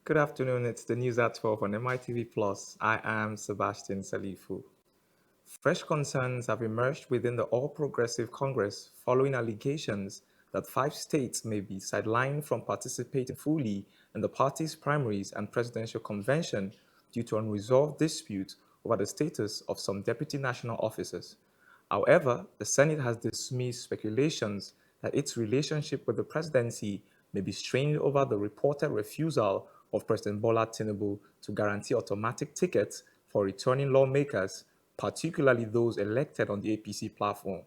Good afternoon. It's the news at 12 on MITV Plus. I am Sebastian Salifu. Fresh concerns have emerged within the All Progressive Congress following allegations that 5 states may be sidelined from participating fully in the party's primaries and presidential convention due to unresolved dispute over the status of some deputy national officers. However, the Senate has dismissed speculations that its relationship with the presidency may be strained over the reported refusal of President Bola Tinubu to guarantee automatic tickets for returning lawmakers, particularly those elected on the APC platform.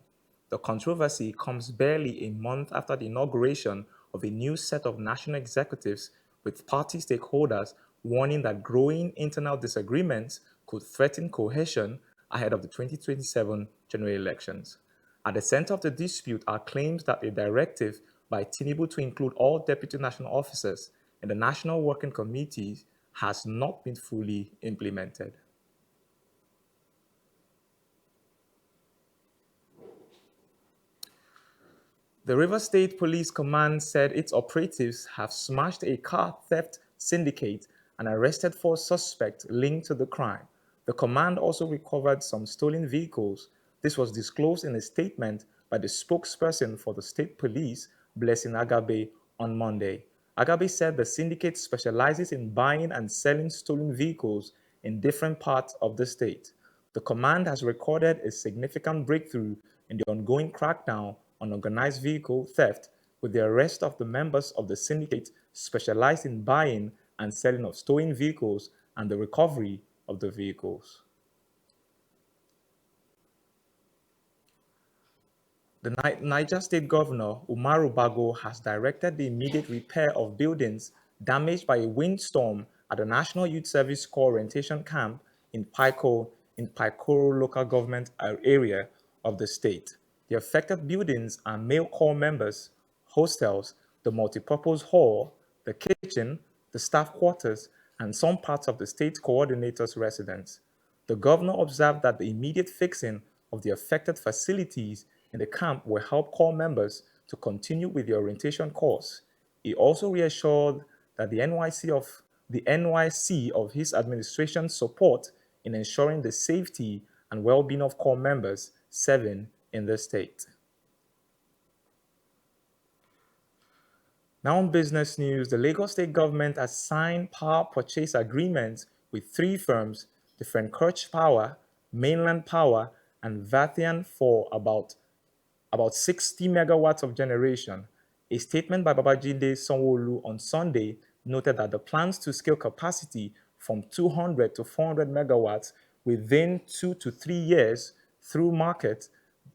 The controversy comes barely a month after the inauguration of a new set of national executives, with party stakeholders warning that growing internal disagreements could threaten cohesion ahead of the 2027 general elections. At the center of the dispute are claims that a directive by Tinubu to include all deputy national officers in the National Working Committees has not been fully implemented. The Rivers State Police Command said its operatives have smashed a car theft syndicate and arrested 4 suspects linked to the crime. The command also recovered some stolen vehicles. This was disclosed in a statement by the spokesperson for the state police, Blessing Agabe, on Monday. Agabe said the syndicate specializes in buying and selling stolen vehicles in different parts of the state. The command has recorded a significant breakthrough in the ongoing crackdown on organized vehicle theft with the arrest of the members of the syndicate specialized in buying and selling of stolen vehicles and the recovery of the vehicles. The Niger State Governor, Umaru Bago, has directed the immediate repair of buildings damaged by a windstorm at the National Youth Service Corps orientation camp in Paikoro local government area of the state. The affected buildings are male corps members, hostels, the multipurpose hall, the kitchen, the staff quarters, and some parts of the state coordinator's residence. The governor observed that the immediate fixing of the affected facilities in the camp will help corps members to continue with the orientation course. He also reassured that the NYC of his administration's support in ensuring the safety and well-being of corps members serving in the state. Now, in business news, the Lagos State government has signed power purchase agreements with 3 firms, the French Power, Mainland Power, and Vathian for about 60 megawatts of generation. A statement by Babajide Sanwo-Olu on Sunday noted that the plans to scale capacity from 200 to 400 megawatts within 2 to 3 years through market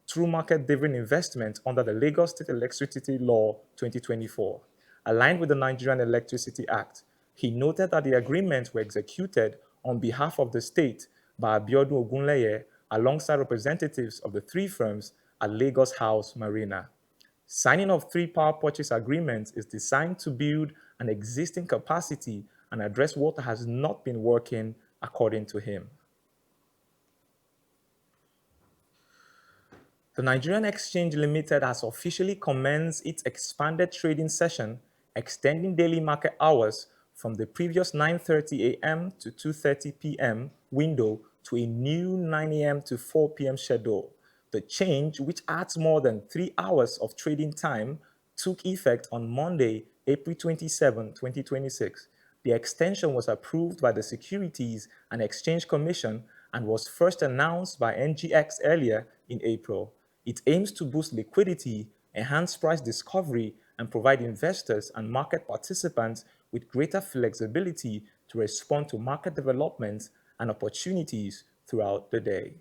through market-driven investment under the Lagos State Electricity Law 2024, aligned with the Nigerian Electricity Act. He noted that the agreements were executed on behalf of the state by Abiodun Ogunleye alongside representatives of the 3 firms at Lagos House Marina. Signing of 3 power purchase agreements is designed to build an existing capacity and address what has not been working, according to him. The Nigerian Exchange Limited has officially commenced its expanded trading session, extending daily market hours from the previous 9:30 a.m. to 2:30 p.m. window to a new 9 a.m. to 4 p.m. schedule. The change, which adds more than 3 hours of trading time, took effect on Monday, April 27, 2026. The extension was approved by the Securities and Exchange Commission and was first announced by NGX earlier in April. It aims to boost liquidity, enhance price discovery, and provide investors and market participants with greater flexibility to respond to market developments and opportunities throughout the day.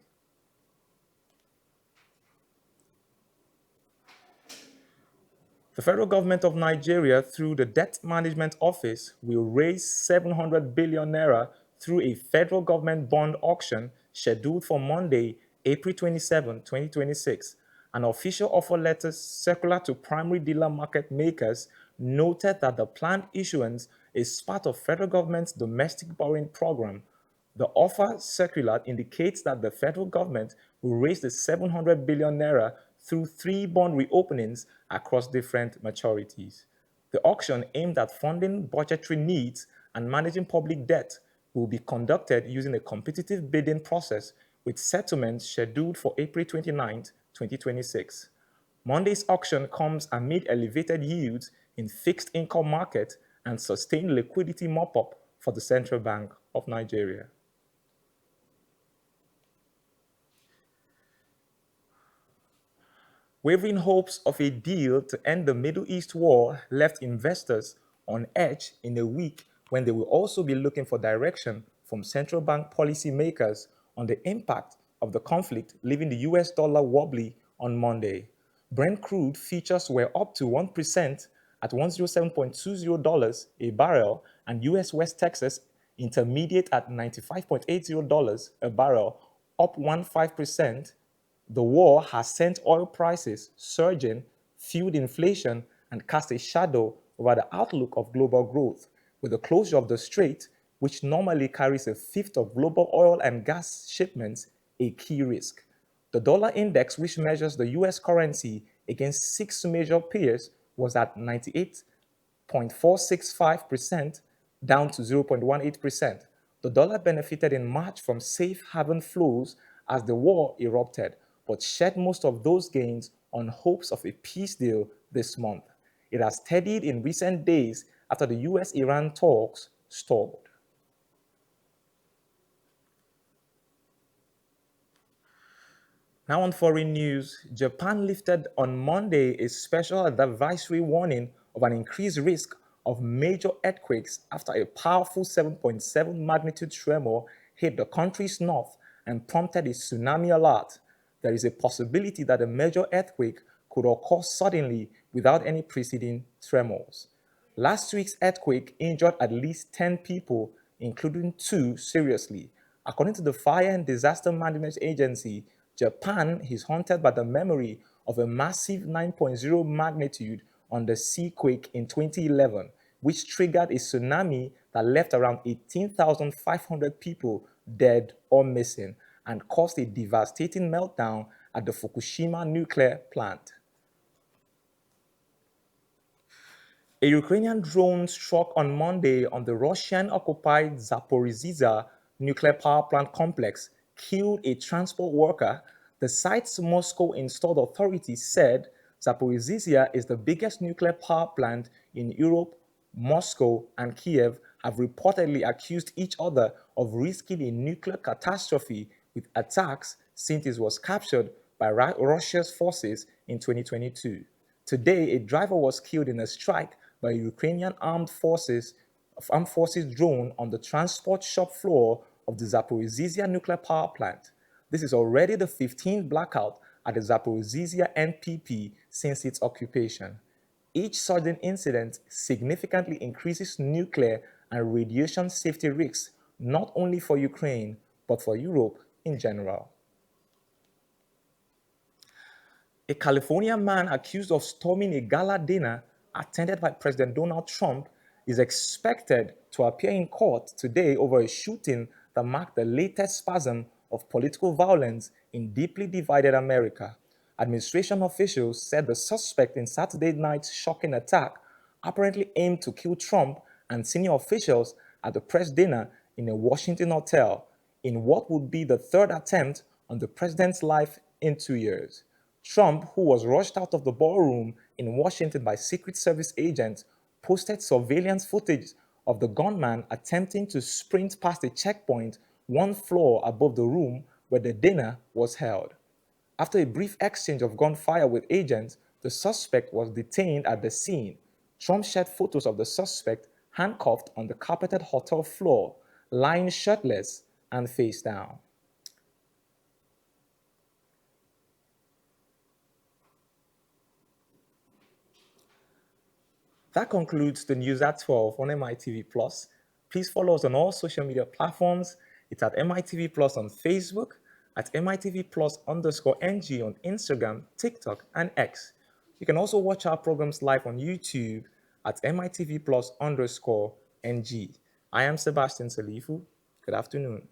The federal government of Nigeria, through the Debt Management Office, will raise 700 billion naira through a federal government bond auction scheduled for Monday, April 27, 2026. An official offer letter circular to primary dealer market makers noted that the planned issuance is part of federal government's domestic borrowing program. The offer circular indicates that the federal government will raise the 700 billion naira through 3 bond reopenings across different maturities. The auction aimed at funding budgetary needs and managing public debt will be conducted using a competitive bidding process with settlement scheduled for April 29, 2026. Monday's auction comes amid elevated yields in fixed income market and sustained liquidity mop-up for the Central Bank of Nigeria. Wavering hopes of a deal to end the Middle East war left investors on edge in a week when they will also be looking for direction from central bank policymakers on the impact of the conflict, leaving the US dollar wobbly on Monday. Brent crude futures were up to 1% at $107.20 a barrel, and US West Texas Intermediate at $95.80 a barrel, up 15%. The war has sent oil prices surging, fueled inflation, and cast a shadow over the outlook of global growth, with the closure of the strait, which normally carries a fifth of global oil and gas shipments, a key risk. The dollar index, which measures the US currency against six major peers, was at 98.465%, down to 0.18%. The dollar benefited in March from safe haven flows as the war erupted, but shed most of those gains on hopes of a peace deal this month. It has steadied in recent days after the US Iran talks stalled. Now on foreign news, Japan lifted on Monday a special advisory warning of an increased risk of major earthquakes after a powerful 7.7 magnitude tremor hit the country's north and prompted a tsunami alert. There is a possibility that a major earthquake could occur suddenly without any preceding tremors. Last week's earthquake injured at least 10 people, including two seriously. According to the Fire and Disaster Management Agency, Japan is haunted by the memory of a massive 9.0 magnitude on the quake in 2011, which triggered a tsunami that left around 18,500 people dead or missing and caused a devastating meltdown at the Fukushima nuclear plant. A Ukrainian drone struck on Monday on the Russian-occupied Zaporizhzhia nuclear power plant complex, killed a transport worker. The site's Moscow-installed authorities said Zaporizhzhia is the biggest nuclear power plant in Europe. Moscow and Kiev have reportedly accused each other of risking a nuclear catastrophe with attacks since it was captured by Russia's forces in 2022. Today, a driver was killed in a strike by Ukrainian armed forces drone on the transport shop floor of the Zaporizhzhia nuclear power plant. This is already the 15th blackout at the Zaporizhzhia NPP since its occupation. Each sudden incident significantly increases nuclear and radiation safety risks, not only for Ukraine, but for Europe in general. A California man accused of storming a gala dinner attended by President Donald Trump is expected to appear in court today over a shooting that marked the latest spasm of political violence in deeply divided America. Administration officials said the suspect in Saturday night's shocking attack apparently aimed to kill Trump and senior officials at the press dinner in a Washington hotel, in what would be the third attempt on the president's life in 2 years. Trump, who was rushed out of the ballroom in Washington by Secret Service agents, posted surveillance footage of the gunman attempting to sprint past a checkpoint one floor above the room where the dinner was held. After a brief exchange of gunfire with agents, the suspect was detained at the scene. Trump shared photos of the suspect handcuffed on the carpeted hotel floor, lying shirtless and face down. That concludes the news at 12 on MITV Plus. Please follow us on all social media platforms. It's at MITV Plus on Facebook, at MITV Plus underscore NG on Instagram, TikTok, and X. You can also watch our programs live on YouTube at MITV Plus underscore NG. I am Sebastian Salifu. Good afternoon.